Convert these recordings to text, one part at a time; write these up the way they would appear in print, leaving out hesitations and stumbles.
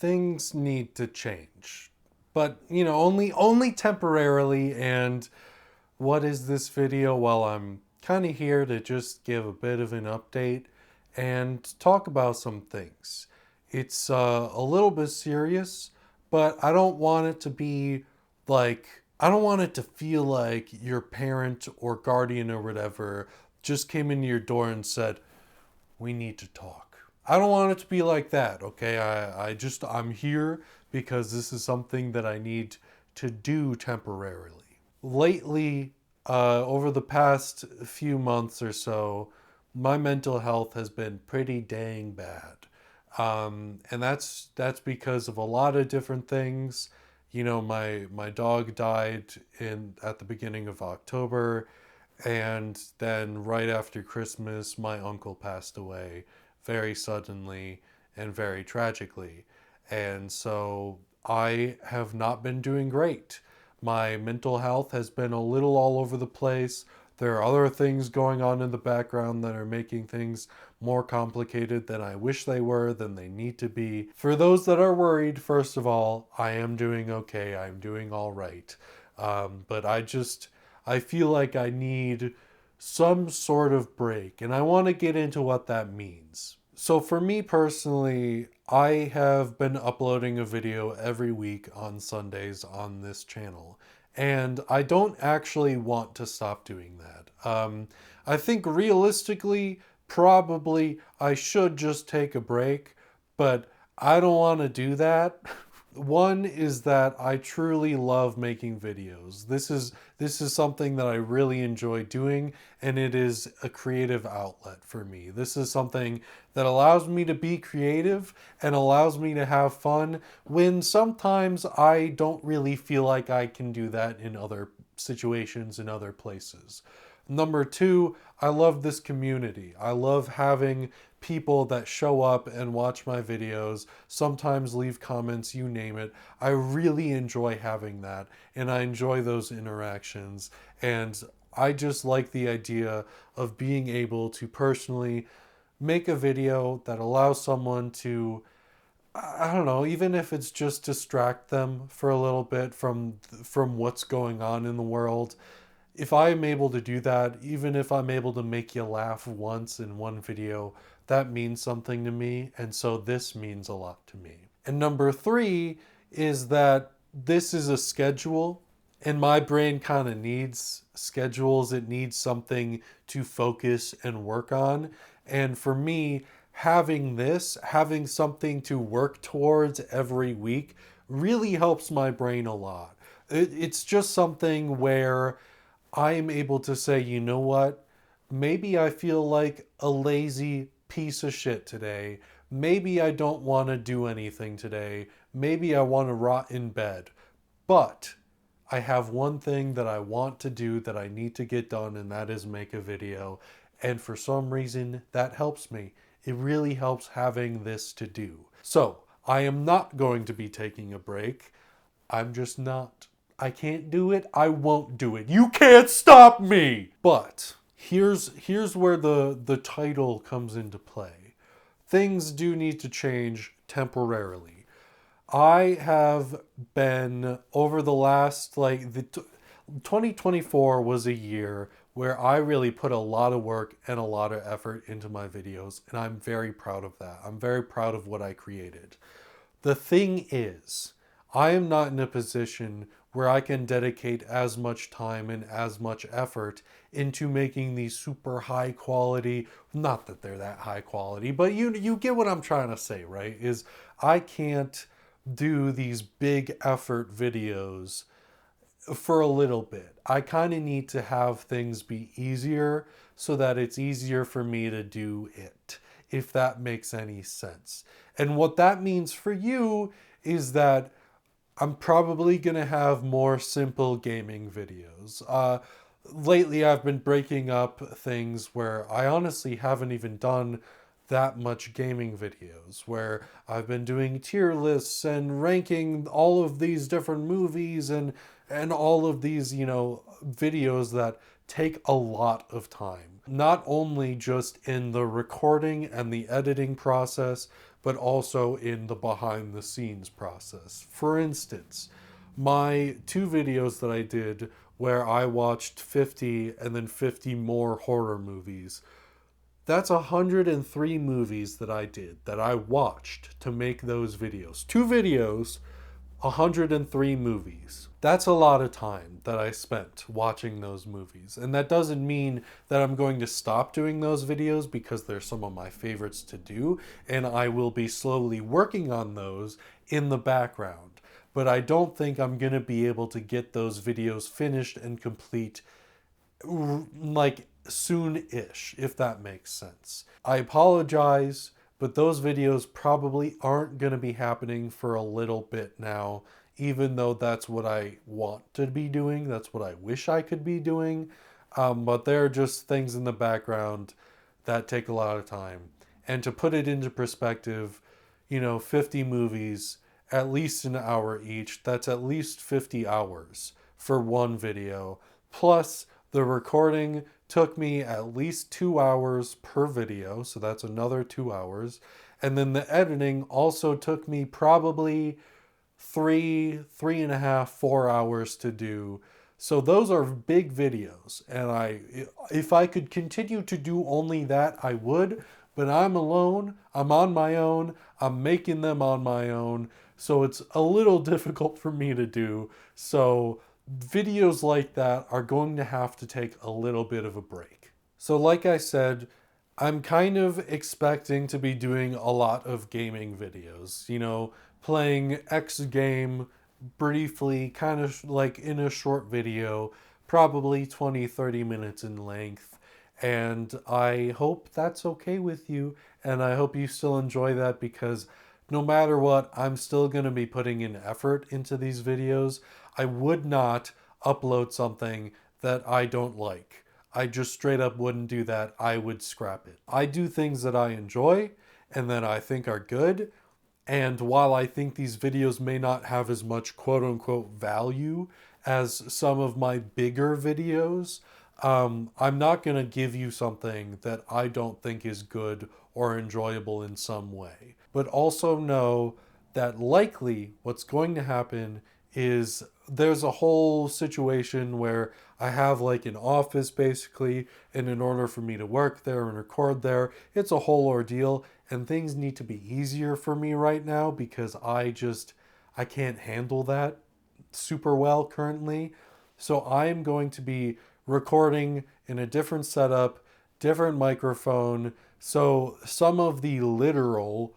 things need to change. But, only temporarily. And what is this video? Well, I'm kind of here to just give a bit of an update and talk about some things. It's a little bit serious, but I don't want it to be I don't want it to feel like your parent or guardian or whatever just came into your door and said, we need to talk. I don't want it to be like that, okay? I'm here because this is something that I need to do temporarily. Lately, over the past few months or so, my mental health has been pretty dang bad. And that's because of a lot of different things. My dog died in at the beginning of October, and then right after Christmas, my uncle passed away very suddenly and very tragically. And so I have not been doing great. My mental health has been a little all over the place. There are other things going on in the background that are making things more complicated than I wish they were, than they need to be. For those that are worried, first of all, I am doing okay. I'm doing all right. But I feel like I need some sort of break, and I want to get into what that means. So for me personally, I have been uploading a video every week on Sundays on this channel, and I don't actually want to stop doing that. I think realistically, probably I should just take a break, but I don't want to do that. One is that I truly love making videos. This is something that I really enjoy doing, and it is a creative outlet for me. This is something that allows me to be creative and allows me to have fun when sometimes I don't really feel like I can do that in other situations, in other places. Number two, I love this community. I love having people that show up and watch my videos, sometimes leave comments, you name it. I really enjoy having that, and I enjoy those interactions. And I just like the idea of being able to personally make a video that allows someone to, I don't know, even if it's just distract them for a little bit from what's going on in the world. If I'm able to do that, even if I'm able to make you laugh once in one video, that means something to me. And so this means a lot to me. And number three is that this is a schedule, and my brain kind of needs schedules. It needs something to focus and work on. And for me, having something to work towards every week really helps my brain a lot. It's just something where I am able to say, you know what? Maybe I feel like a lazy piece of shit today. Maybe I don't want to do anything today. Maybe I want to rot in bed. But I have one thing that I want to do that I need to get done, and that is make a video. And for some reason, that helps me. It really helps having this to do. So I am not going to be taking a break. I'm just not. I can't do it. I won't do it. You can't stop me. But here's where the title comes into play. Things do need to change temporarily. I have been over the last 2024 was a year where I really put a lot of work and a lot of effort into my videos, and I'm very proud of that. I'm very proud of what I created. The thing is, I am not in a position where I can dedicate as much time and as much effort into making these super high quality, not that they're that high quality, but you get what I'm trying to say, right? Is I can't do these big effort videos for a little bit. I kind of need to have things be easier so that it's easier for me to do it, if that makes any sense. And what that means for you is that I'm probably going to have more simple gaming videos. Lately, I've been breaking up things where I honestly haven't even done that much gaming videos, where I've been doing tier lists and ranking all of these different movies and all of these, videos that take a lot of time. Not only just in the recording and the editing process, but also in the behind the scenes process. For instance, my 2 videos that I did where I watched 50 and then 50 more horror movies, that's 103 movies that I did, that I watched to make those videos. 2 videos, 103 movies. That's a lot of time that I spent watching those movies. And that doesn't mean that I'm going to stop doing those videos, because they're some of my favorites to do, and I will be slowly working on those in the background. But I don't think I'm going to be able to get those videos finished and complete like soon-ish, if that makes sense. I apologize, but those videos probably aren't going to be happening for a little bit now, even though that's what I want to be doing. That's what I wish I could be doing. But there are just things in the background that take a lot of time. And to put it into perspective, 50 movies, at least an hour each, that's at least 50 hours for one video. Plus, the recording took me at least 2 hours per video, so that's another 2 hours. And then the editing also took me probably 3.5, 4 hours to do. So those are big videos, and if I could continue to do only that, I would. But I'm alone, I'm on my own, I'm making them on my own, so it's a little difficult for me to do. So videos like that are going to have to take a little bit of a break. So like I said, I'm kind of expecting to be doing a lot of gaming videos, playing X game briefly, kind of like in a short video, probably 20, 30 minutes in length. And I hope that's okay with you, and I hope you still enjoy that, because no matter what, I'm still going to be putting in effort into these videos. I would not upload something that I don't like. I just straight up wouldn't do that. I would scrap it. I do things that I enjoy and that I think are good. And while I think these videos may not have as much quote unquote value as some of my bigger videos, I'm not going to give you something that I don't think is good or enjoyable in some way. But also know that likely what's going to happen is there's a whole situation where I have like an office basically, and in order for me to work there and record there, it's a whole ordeal, and things need to be easier for me right now because I can't handle that super well currently. So I'm going to be recording in a different setup, different microphone. So some of the literal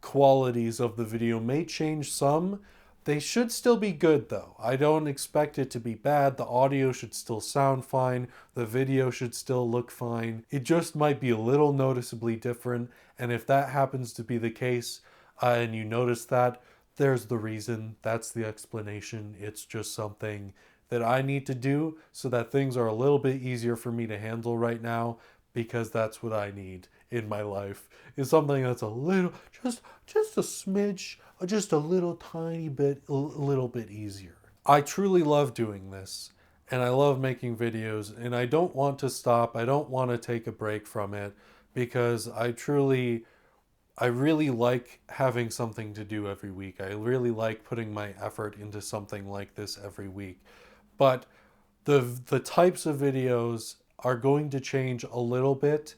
qualities of the video may change some. They should still be good though. I don't expect it to be bad. The audio should still sound fine. The video should still look fine. It just might be a little noticeably different. And if that happens to be the case, and you notice that, there's the reason. That's the explanation. It's just something that I need to do so that things are a little bit easier for me to handle right now, because that's what I need in my life, is something that's a little, just a smidge, just a little tiny bit, a little bit easier. I truly love doing this, and I love making videos, and I don't want to stop. I don't want to take a break from it, because I really like having something to do every week. I really like putting my effort into something like this every week. But the types of videos are going to change a little bit.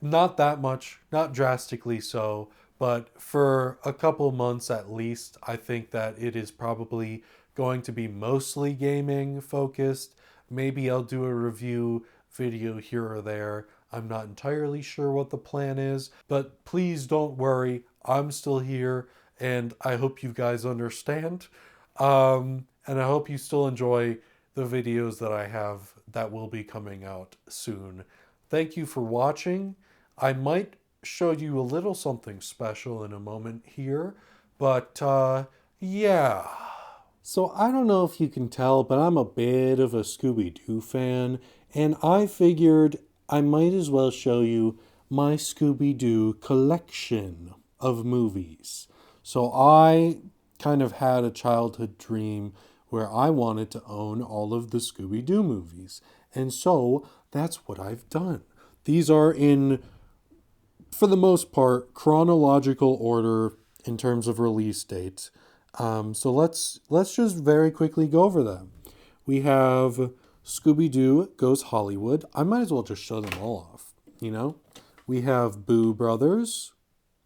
Not that much, not drastically so, but for a couple months at least, I think that it is probably going to be mostly gaming focused. Maybe I'll do a review video here or there. I'm not entirely sure what the plan is, but please don't worry. I'm still here, and I hope you guys understand. And I hope you still enjoy the videos that I have that will be coming out soon. Thank you for watching. I might show you a little something special in a moment here, but yeah. So I don't know if you can tell, but I'm a bit of a Scooby-Doo fan, and I figured I might as well show you my Scooby-Doo collection of movies. So I kind of had a childhood dream where I wanted to own all of the Scooby-Doo movies. And so that's what I've done. These are in for the most part, chronological order in terms of release date. So let's just very quickly go over them. We have Scooby-Doo Goes Hollywood. I might as well just show them all off, you know? We have Boo Brothers,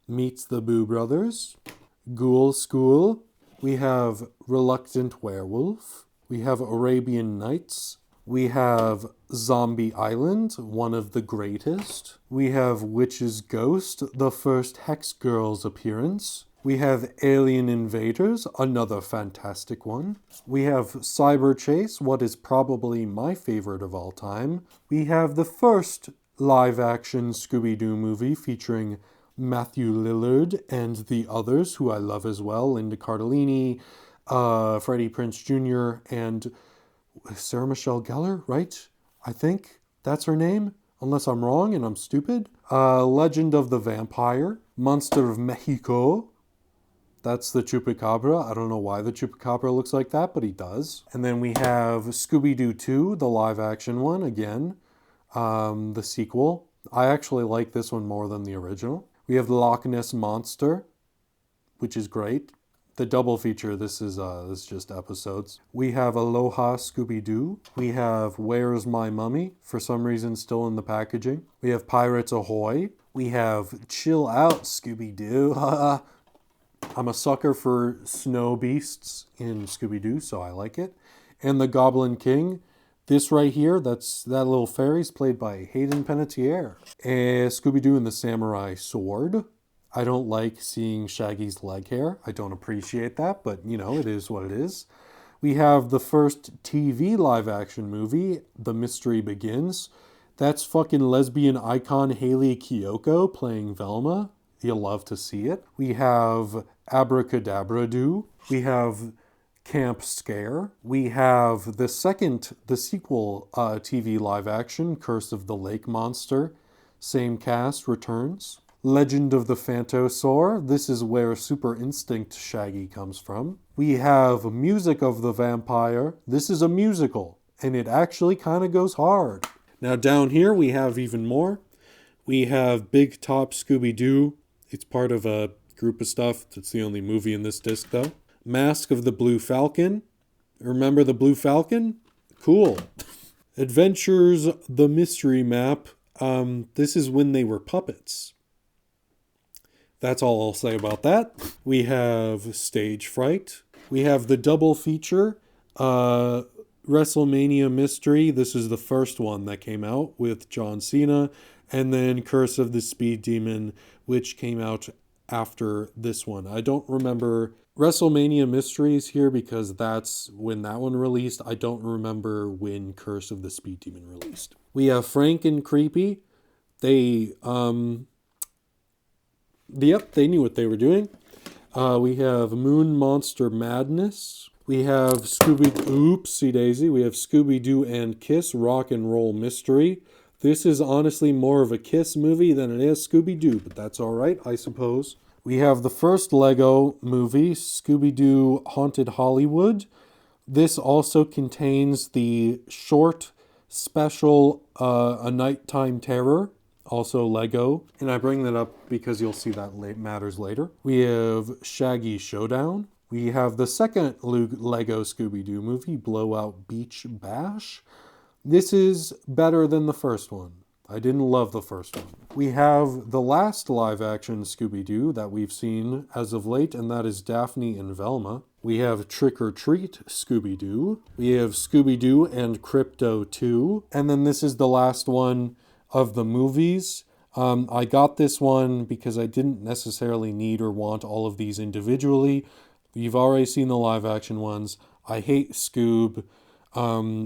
Meets the Boo Brothers, Ghoul School. We have Reluctant Werewolf. We have Arabian Nights. We have Zombie Island, one of the greatest. We have Witch's Ghost, the first Hex Girl's appearance. We have Alien Invaders, another fantastic one. We have Cyber Chase, what is probably my favorite of all time. We have the first live-action Scooby-Doo movie featuring Matthew Lillard and the others, who I love as well, Linda Cardellini, Freddie Prinze Jr., and Sarah Michelle Gellar, right? I think that's her name, unless I'm wrong and I'm stupid. Legend of the Vampire, Monster of Mexico. That's the Chupacabra. I don't know why the Chupacabra looks like that, but he does. And then we have Scooby-Doo 2, the live-action one, again. The sequel. I actually like this one more than the original. We have the Loch Ness Monster, which is great. The double feature, this is just episodes. We have Aloha Scooby-Doo. We have Where's My Mummy, for some reason still in the packaging. We have Pirates Ahoy. We have Chill Out Scooby-Doo. I'm a sucker for snow beasts in Scooby-Doo, so I like it. And the Goblin King. This right here, that little fairy's played by Hayden Panettiere. And Scooby-Doo and the Samurai Sword. I don't like seeing Shaggy's leg hair. I don't appreciate that, but you know, it is what it is. We have the first TV live-action movie, The Mystery Begins. That's fucking lesbian icon Hayley Kiyoko playing Velma. You'll love to see it. We have Abracadabra-Doo. We have Camp Scare. We have the sequel TV live-action, Curse of the Lake Monster. Same cast returns. Legend of the Phantosaur. This is where Super Instinct Shaggy comes from. We have Music of the Vampire. This is a musical, and it actually kind of goes hard. Now down here we have even more. We have Big Top Scooby-Doo. It's part of a group of stuff. It's the only movie in this disc though. Mask of the Blue Falcon. Remember the Blue Falcon? Cool. Adventures the Mystery Map. This is when they were puppets. That's all I'll say about that. We have Stage Fright. We have the double feature, WrestleMania Mystery. This is the first one that came out with John Cena. And then Curse of the Speed Demon, which came out after this one. I don't remember WrestleMania Mysteries here because that's when that one released. I don't remember when Curse of the Speed Demon released. We have Frank and Creepy. They knew what they were doing. We have Moon Monster Madness. We have Oopsie Daisy. We have Scooby-Doo and Kiss Rock and Roll Mystery. This is honestly more of a Kiss movie than it is Scooby-Doo, but that's all right, I suppose. We have the first Lego movie, Scooby-Doo Haunted Hollywood. This also contains the short special A Nighttime Terror, also Lego. And I bring that up because you'll see that matters later. We have Shaggy Showdown. We have the second Lego Scooby-Doo movie, Blowout Beach Bash. This is better than the first one. I didn't love the first one. We have the last live-action Scooby-Doo that we've seen as of late, and that is Daphne and Velma. We have Trick or Treat Scooby-Doo. We have Scooby-Doo and Crypto 2. And then this is the last one of the movies. I got this one because I didn't necessarily need or want all of these individually. You've already seen the live-action ones. I hate Scoob.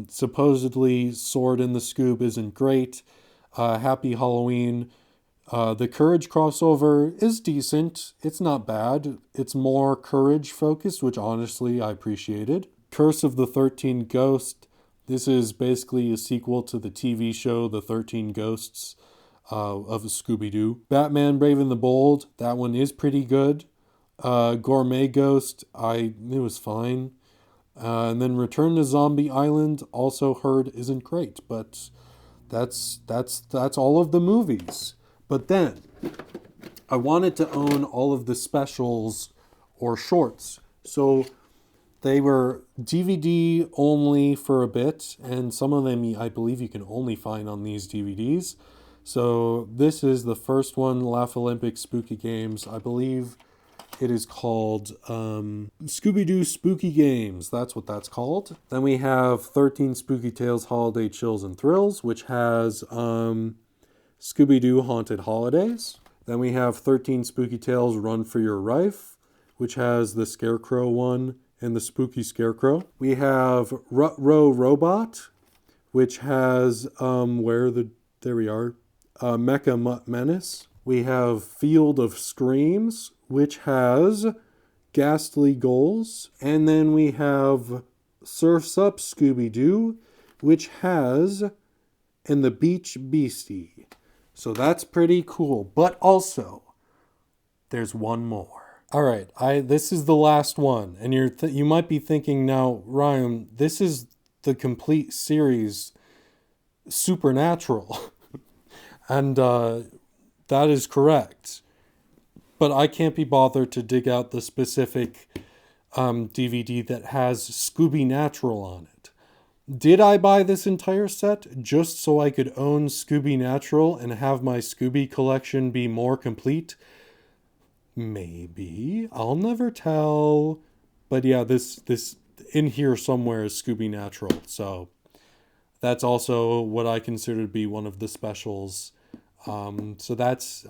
Supposedly Sword in the Scoob isn't great. Happy Halloween. The Courage crossover is decent. It's not bad. It's more Courage focused, which honestly I appreciated. Curse of the 13 Ghosts. This is basically a sequel to the TV show The 13 Ghosts of Scooby-Doo. Batman Brave and the Bold. That one is pretty good. Gourmet Ghost. It was fine. And then Return to Zombie Island, also heard isn't great, but that's all of the movies. But then I wanted to own all of the specials or shorts. So they were DVD only for a bit, and some of them I believe you can only find on these DVDs. So this is the first one, Laugh Olympic Spooky Games. I believe it is called Scooby-Doo Spooky Games. That's what that's called. Then we have 13 Spooky Tales Holiday Chills and Thrills, which has Scooby-Doo Haunted Holidays. Then we have 13 Spooky Tales Run for Your Life, which has the Scarecrow one and the Spooky Scarecrow. We have Rut Row Robot, which has there we are, Mecha Mutt Menace. We have Field of Screams, which has Ghastly Goals. And then we have Surf's Up Scooby-Doo, which has And the Beach Beastie. So that's pretty cool. But also, there's one more. All right, this is the last one, and you might be thinking now, Ryan, this is the complete series, Supernatural, and that is correct. But I can't be bothered to dig out the specific DVD that has Scooby Natural on it. Did I buy this entire set just so I could own Scooby Natural and have my Scooby collection be more complete? Maybe. I'll never tell. But yeah, this in here somewhere is Scooby Natural. So that's also what I consider to be one of the specials. So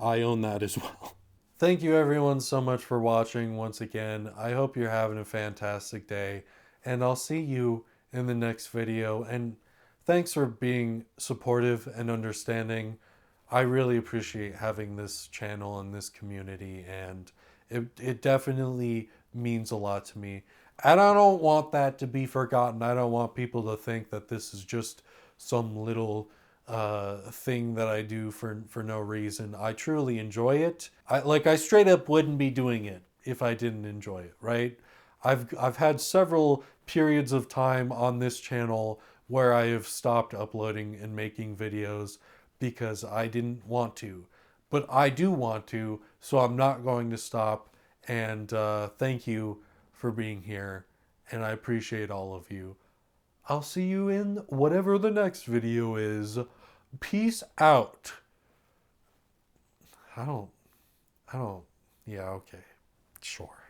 I own that as well. Thank you everyone so much for watching once again. I hope you're having a fantastic day, and I'll see you in the next video. And thanks for being supportive and understanding. I really appreciate having this channel and this community, and it definitely means a lot to me. And I don't want that to be forgotten. I don't want people to think that this is just some little thing that I do for no reason. I truly enjoy it. I straight up wouldn't be doing it if I didn't enjoy it, right? I've had several periods of time on this channel where I have stopped uploading and making videos because I didn't want to. But I do want to, so I'm not going to stop. And thank you for being here, and I appreciate all of you. I'll see you in whatever the next video is. Peace out. I don't, yeah, okay, sure.